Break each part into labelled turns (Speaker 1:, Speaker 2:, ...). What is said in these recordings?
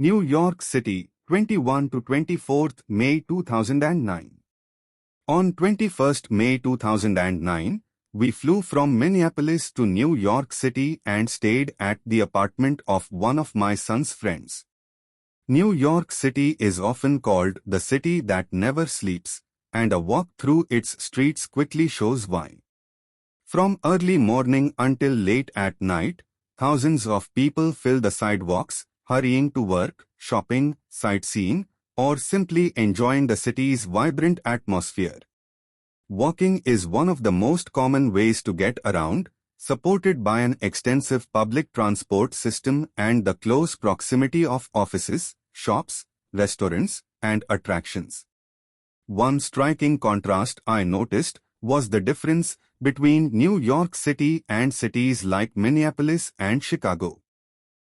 Speaker 1: New York City, 21 to 24th May 2009. On 21st May 2009, we flew from Minneapolis to New York City and stayed at the apartment of one of my son's friends. New York City is often called the city that never sleeps, and a walk through its streets quickly shows why. From early morning until late at night, thousands of people fill the sidewalks, hurrying to work, shopping, sightseeing, or simply enjoying the city's vibrant atmosphere. Walking is one of the most common ways to get around, supported by an extensive public transport system and the close proximity of offices, shops, restaurants, and attractions. One striking contrast I noticed was the difference between New York City and cities like Minneapolis and Chicago.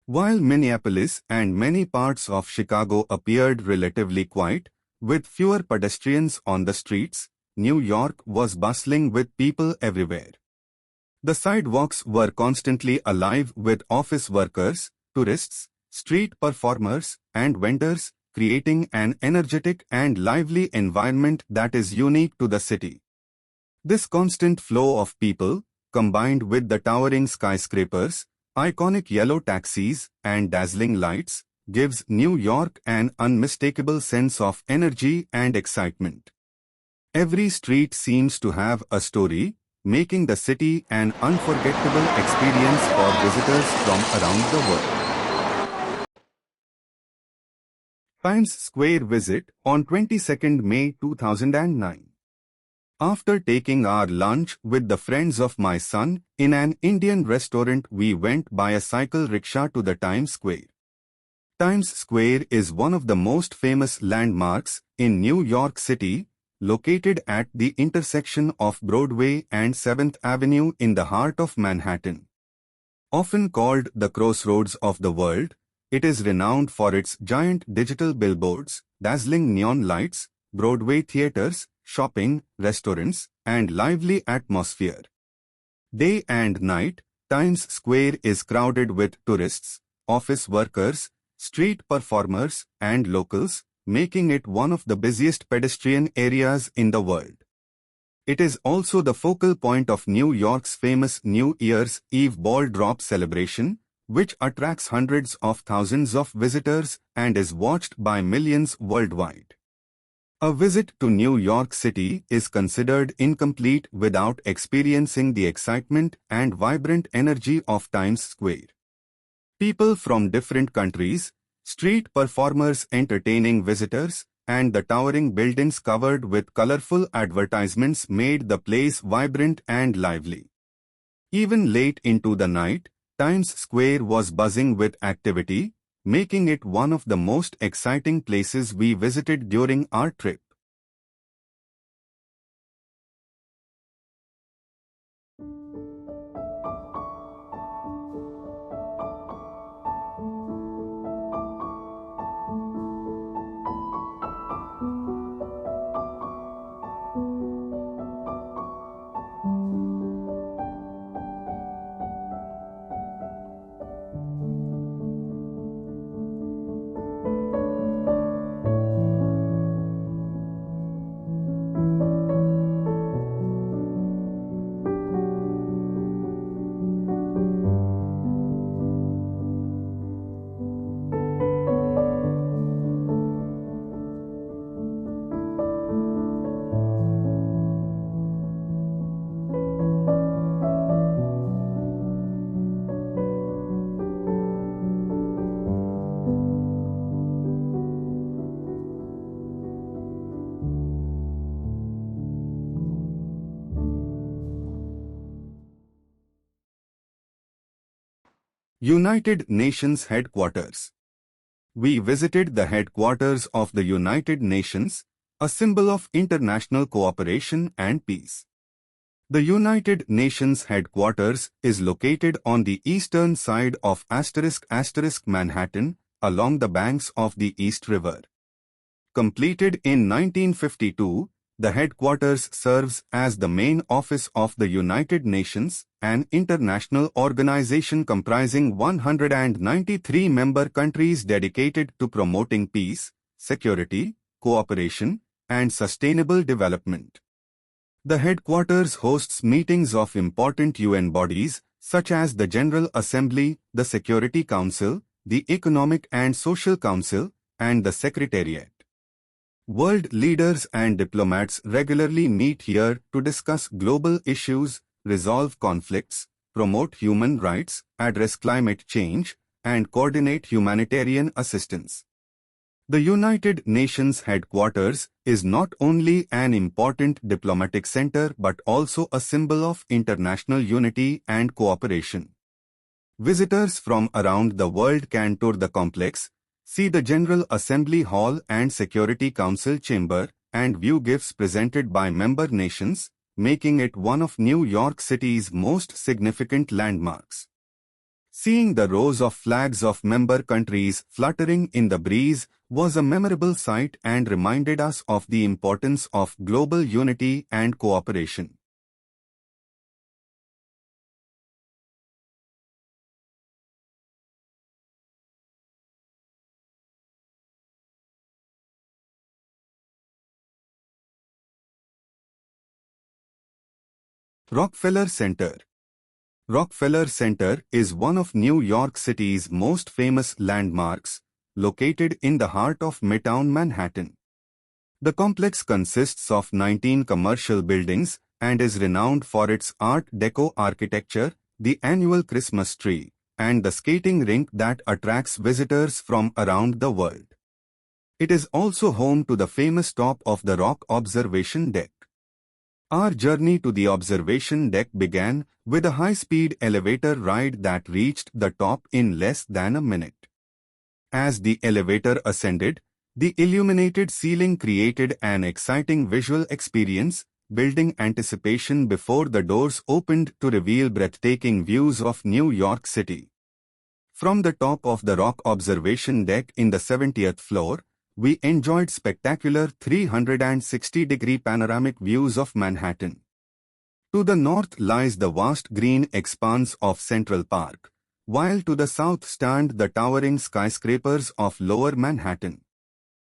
Speaker 1: While Minneapolis and many parts of Chicago appeared relatively quiet, with fewer pedestrians on the streets, New York was bustling with people everywhere. The sidewalks were constantly alive with office workers, tourists, street performers, and vendors, creating an energetic and lively environment that is unique to the city. This constant flow of people, combined with the towering skyscrapers, iconic yellow taxis, and dazzling lights, gives New York an unmistakable sense of energy and excitement. Every street seems to have a story, making the city an unforgettable experience for visitors from around the world. Times Square visit on 22nd May 2009. After taking our lunch with the friends of my son in an Indian restaurant, we went by a cycle rickshaw to the Times Square. Times Square is one of the most famous landmarks in New York City, located at the intersection of Broadway and 7th Avenue in the heart of Manhattan. Often called the crossroads of the world, it is renowned for its giant digital billboards, dazzling neon lights, Broadway theaters, shopping, restaurants, and lively atmosphere. Day and night, Times Square is crowded with tourists, office workers, street performers, and locals, making it one of the busiest pedestrian areas in the world. It is also the focal point of New York's famous New Year's Eve ball drop celebration, which attracts hundreds of thousands of visitors and is watched by millions worldwide. A visit to New York City is considered incomplete without experiencing the excitement and vibrant energy of Times Square. People from different countries, street performers entertaining visitors, and the towering buildings covered with colorful advertisements made the place vibrant and lively. Even late into the night, Times Square was buzzing with activity, making it one of the most exciting places we visited during our trip. United Nations Headquarters. We visited the headquarters of the United Nations, a symbol of international cooperation and peace. The United Nations headquarters is located on the eastern side of ** Manhattan, along the banks of the East River. Completed in 1952, The headquarters serves as the main office of the United Nations, an international organization comprising 193 member countries dedicated to promoting peace, security, cooperation, and sustainable development. The headquarters hosts meetings of important UN bodies, such as the General Assembly, the Security Council, the Economic and Social Council, and the Secretariat. World leaders and diplomats regularly meet here to discuss global issues, resolve conflicts, promote human rights, address climate change, and coordinate humanitarian assistance. The United Nations headquarters is not only an important diplomatic center but also a symbol of international unity and cooperation. Visitors from around the world can tour the complex, see the General Assembly Hall and Security Council chamber, and view gifts presented by member nations, making it one of New York City's most significant landmarks. Seeing the rows of flags of member countries fluttering in the breeze was a memorable sight and reminded us of the importance of global unity and cooperation. Rockfeller Center. Rockfeller Center is one of New York City's most famous landmarks, located in the heart of Midtown Manhattan. The complex consists of 19 commercial buildings and is renowned for its Art Deco architecture, the annual Christmas tree, and the skating rink that attracts visitors from around the world. It is also home to the famous top of the Rock observation deck. Our journey to the observation deck began with a high-speed elevator ride that reached the top in less than a minute. As the elevator ascended, the illuminated ceiling created an exciting visual experience, building anticipation before the doors opened to reveal breathtaking views of New York City. From the top of the Rock observation deck in the 70th floor, we enjoyed spectacular 360-degree panoramic views of Manhattan. To the north lies the vast green expanse of Central Park, while to the south stand the towering skyscrapers of Lower Manhattan.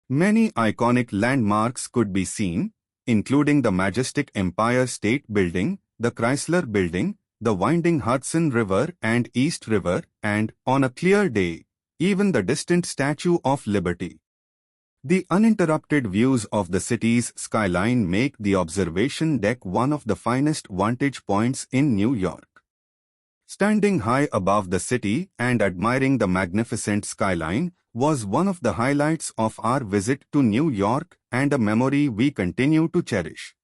Speaker 1: Many iconic landmarks could be seen, including the majestic Empire State Building, the Chrysler Building, the winding Hudson River and East River, and, on a clear day, even the distant Statue of Liberty. The uninterrupted views of the city's skyline make the observation deck one of the finest vantage points in New York. Standing high above the city and admiring the magnificent skyline was one of the highlights of our visit to New York and a memory we continue to cherish.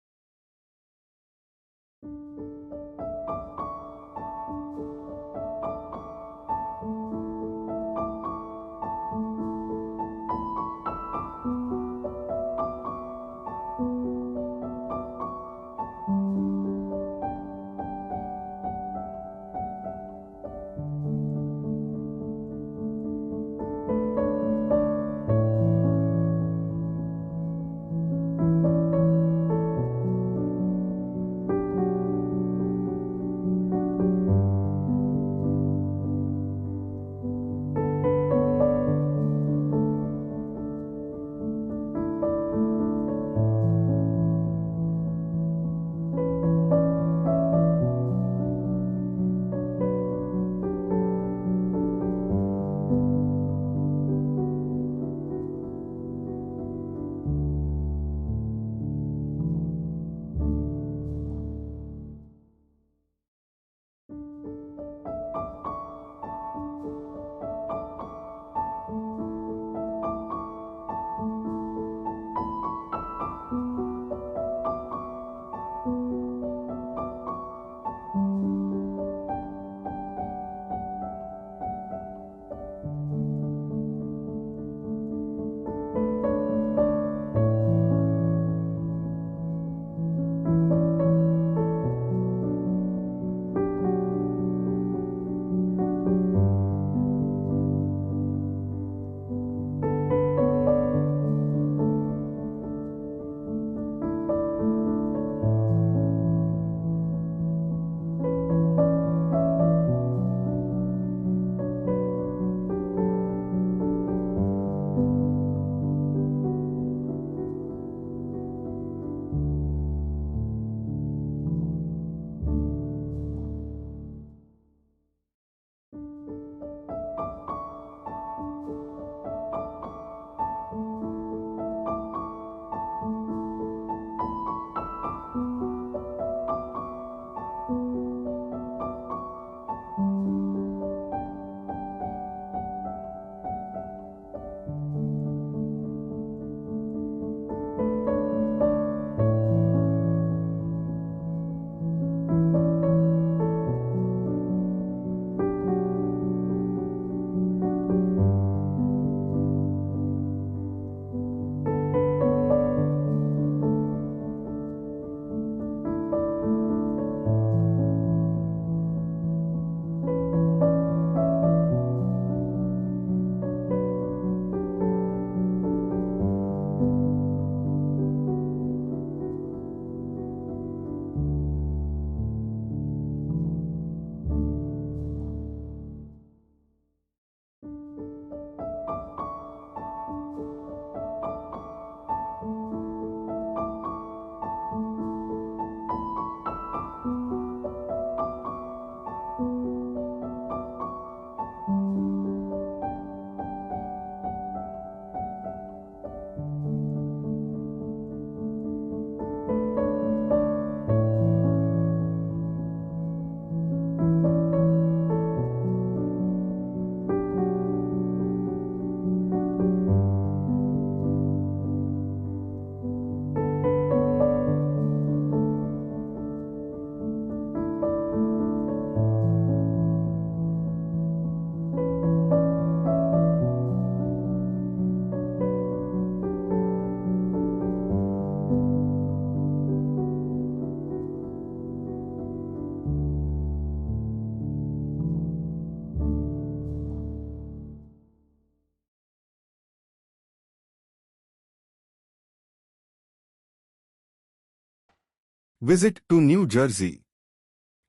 Speaker 1: Visit to New Jersey.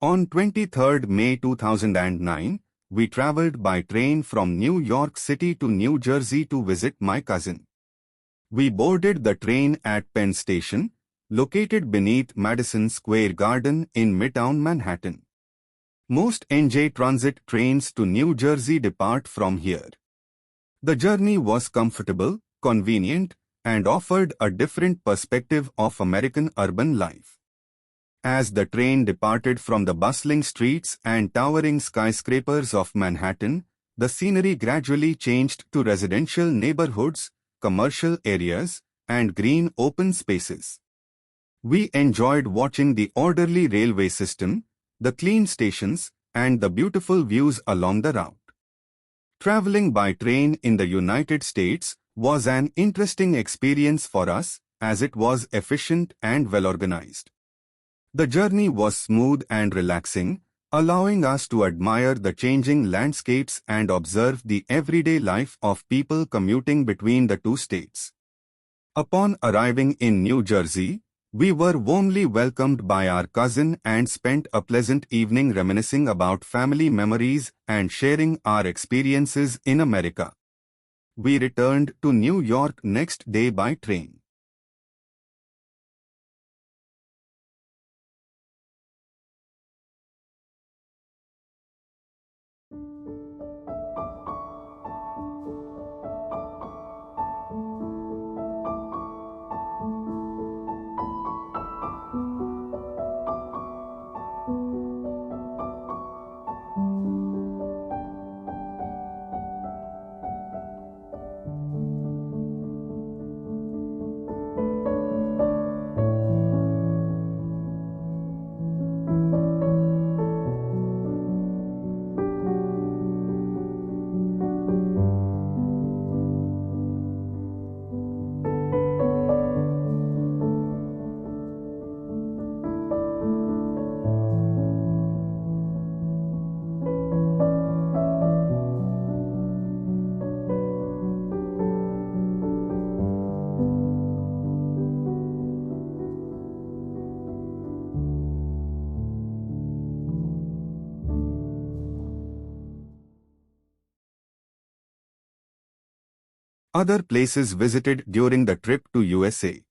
Speaker 1: On 23rd May 2009, we traveled by train from New York City to New Jersey to visit my cousin. We boarded the train at Penn Station, located beneath Madison Square Garden in Midtown Manhattan. Most NJ Transit trains to New Jersey depart from here. The journey was comfortable, convenient, and offered a different perspective of American urban life. As the train departed from the bustling streets and towering skyscrapers of Manhattan, the scenery gradually changed to residential neighborhoods, commercial areas, and green open spaces. We enjoyed watching the orderly railway system, the clean stations, and the beautiful views along the route. Traveling by train in the United States was an interesting experience for us, as it was efficient and well-organized. The journey was smooth and relaxing, allowing us to admire the changing landscapes and observe the everyday life of people commuting between the two states. Upon arriving in New Jersey, we were warmly welcomed by our cousin and spent a pleasant evening reminiscing about family memories and sharing our experiences in America. We returned to New York next day by train. Other places visited during the trip to USA.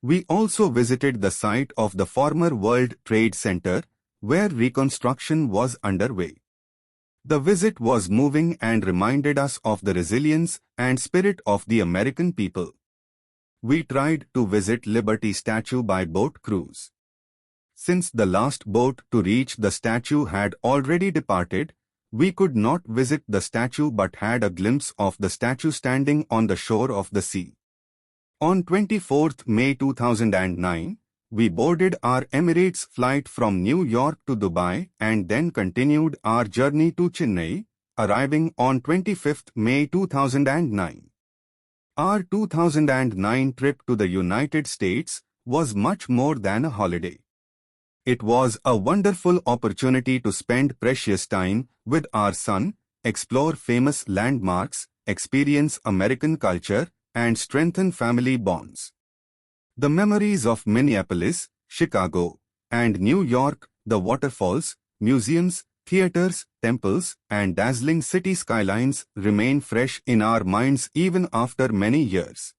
Speaker 1: We also visited the site of the former World Trade Center, where reconstruction was underway. The visit was moving and reminded us of the resilience and spirit of the American people. We tried to visit Liberty Statue by boat cruise. Since the last boat to reach the statue had already departed, we could not visit the statue but had a glimpse of the statue standing on the shore of the sea. On 24th May 2009, we boarded our Emirates flight from New York to Dubai and then continued our journey to Chennai, arriving on 25th May 2009. Our 2009 trip to the United States was much more than a holiday. It was a wonderful opportunity to spend precious time with our son, explore famous landmarks, experience American culture, and strengthen family bonds. The memories of Minneapolis, Chicago, and New York, the waterfalls, museums, theaters, temples, and dazzling city skylines remain fresh in our minds even after many years.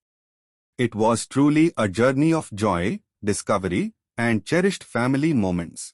Speaker 1: It was truly a journey of joy, discovery, and cherished family moments.